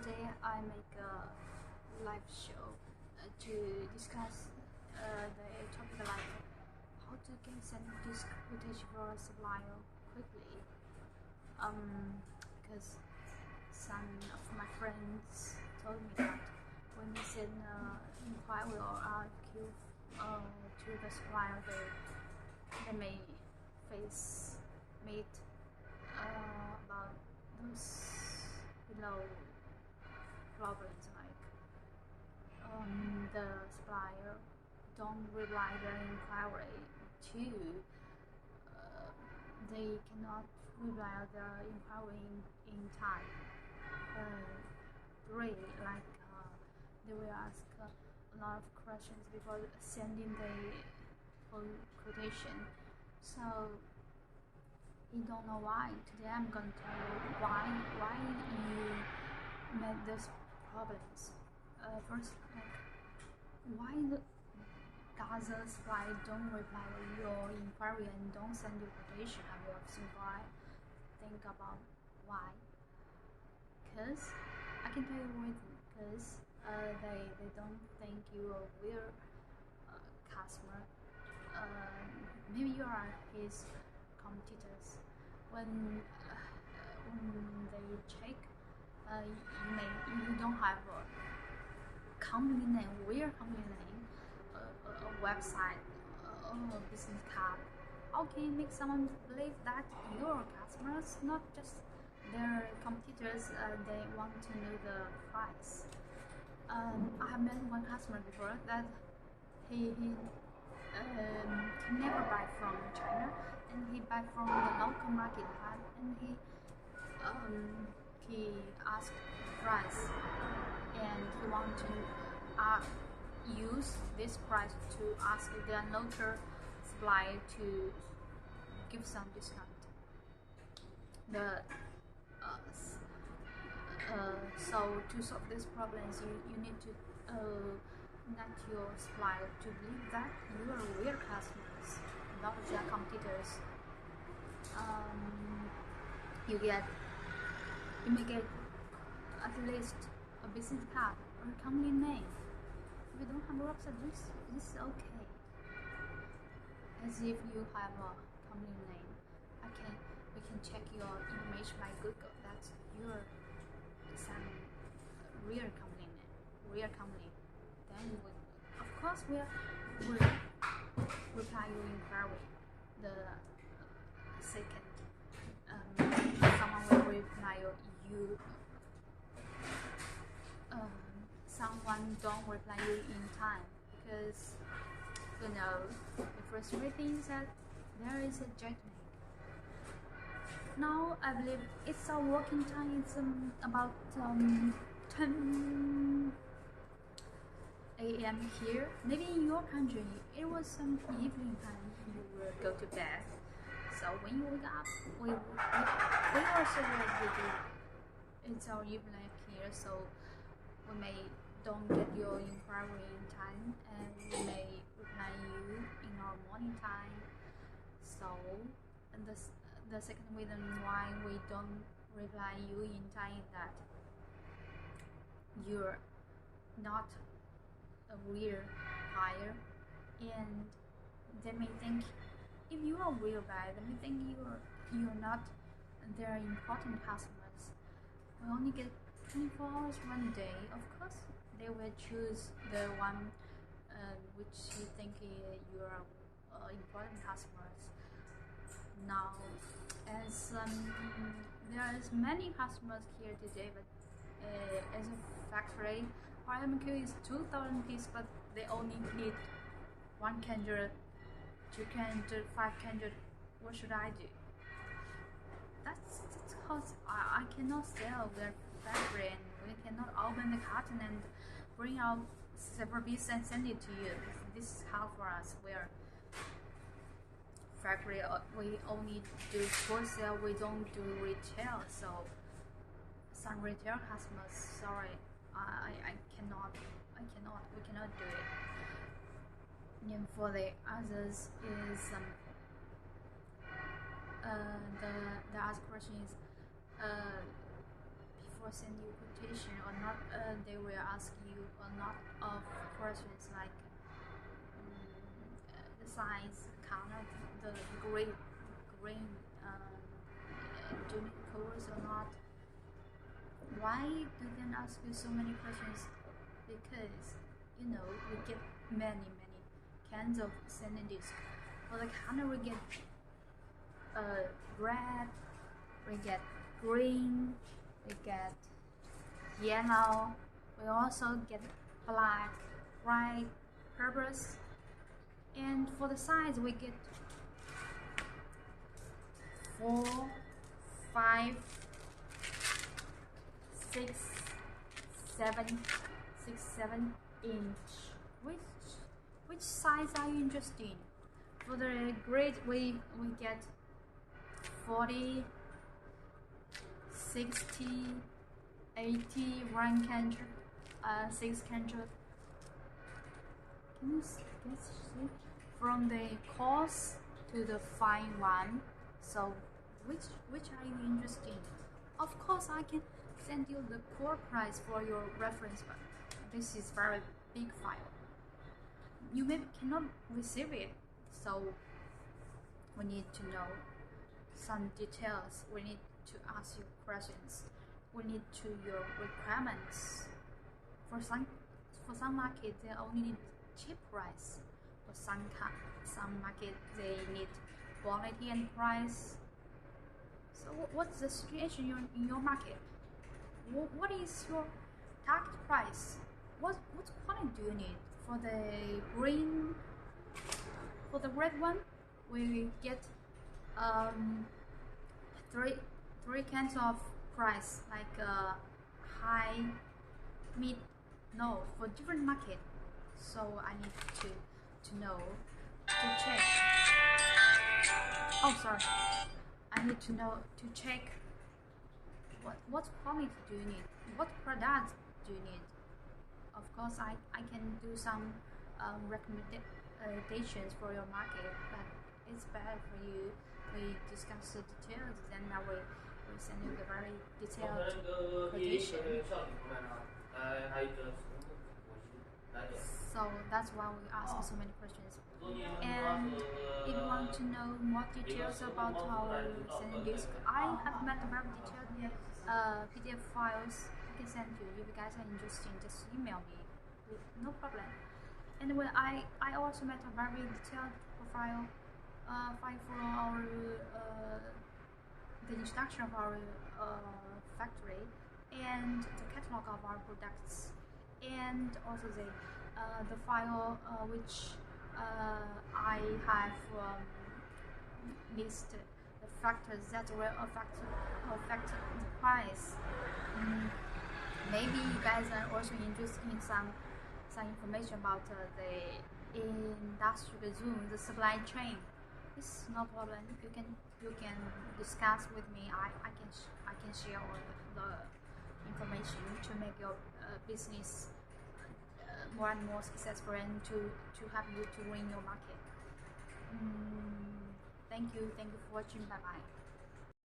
today I make a live show to discuss the topic like how to get send this quotation for a supplier quickly. Because some of my friends told me that when you send inquiry or RFQ to the supplier, they may meet about those below problems like the supplier don't reply the inquiry. Two, they cannot reply the inquiry in time. Three, like they will ask a lot of questions before sending the quotation. So you don't know why. Today I'm going to tell you why you met those problems. First, like why does the supplier don't reply your inquiry and don't send you quotation? I will think about why. Because I can tell you reason. Because they don't think you are a real customer. Maybe you are his competitors. When they check, you don't have a company name, real company name, a website, a business card. How can you make someone believe that your customers, not just their competitors, they want to know the price? I have met one customer before that he never buy from China, and he buy from the local market, and he asked the price, and he want to use this price to ask the local supplier to give some discount. So to solve these problems, you need to let your supplier to believe that you are real customers, not their competitors. You may get at least a business card or a company name. If you don't have a website, this is okay. As if you have a company name, we can check your information by Google. That's your some real company name, real company. Then of course we'll reply your inquiry. The second, someone will reply you. Someone don't reply you in time because the first three things that there is a judgment. Now I believe it's our working time. It's about 10 a.m. here. Maybe in your country it was some evening time. You will go to bed. So when you wake up, we also will do. It's our evening here, so we may don't get your inquiry in time, and we may reply you in our morning time. So, and the second reason why we don't reply you in time is that you're not a real buyer, and they may think if you are a real buyer, they may think you're not their important customers. We only get 24 hours one day. Of course, they will choose the one which you think you are important customers. Now, as there is many customers here today, but as a factory, our MQ is 2,000 pieces, but they only need 1 candle, 2 candle, 5 candle. What should I do? That's because I cannot sell their factory, and we cannot open the carton and bring out several pieces and send it to you. This is hard for us. We're factory, we only do wholesale, we don't do retail. So some retail customers, sorry, we cannot do it. And for the others is the other question is before will send you quotation or not. They will ask you a lot of questions like the size, color, the green, do you need colors or not? Why do they ask you so many questions? Because you know we get many kinds of sending disc. For the color we get red, we get green, we get yellow, we also get black, white, purple, and for the size we get 4, 5, 6, 7 inch. Which size are you interested in? For the grade we get 40, 60, 80, 100, 600. Can you see from the coarse to the fine one? So which are you interested in? Of course I can send you the core price for your reference, but this is very big file. You maybe cannot receive it, so we need to know some details. We need to ask you questions. We need to your requirements. For some market they only need cheap price. For some market they need quality and price. So what's the situation in your market? What is your target price? What quality do you need? For the green, for the red one, we get three kinds of price, like high, mid, low, for different market. So I need to know, to check. Oh, sorry. I need to know, to check what quality do you need, what product do you need. Of course I can do some recommendations for your market, but it's better for you we discuss the details, then I will send you the very detailed quotation. So that's why we ask so many questions. And if you want to know more details about our sending disc, I have made very detailed PDF files I can send you. If you guys are interested, just email me, no problem. And when I also made a very detailed profile file for our the introduction of our factory and the catalog of our products, and also the file which I have listed the factors that will affect the price. Maybe you guys are also interested in some information about the industrial zone, the supply chain. It's no problem. You can discuss with me. I can share all the information to make your business more and more successful, and to help you to win your market. Thank you for watching. Bye bye.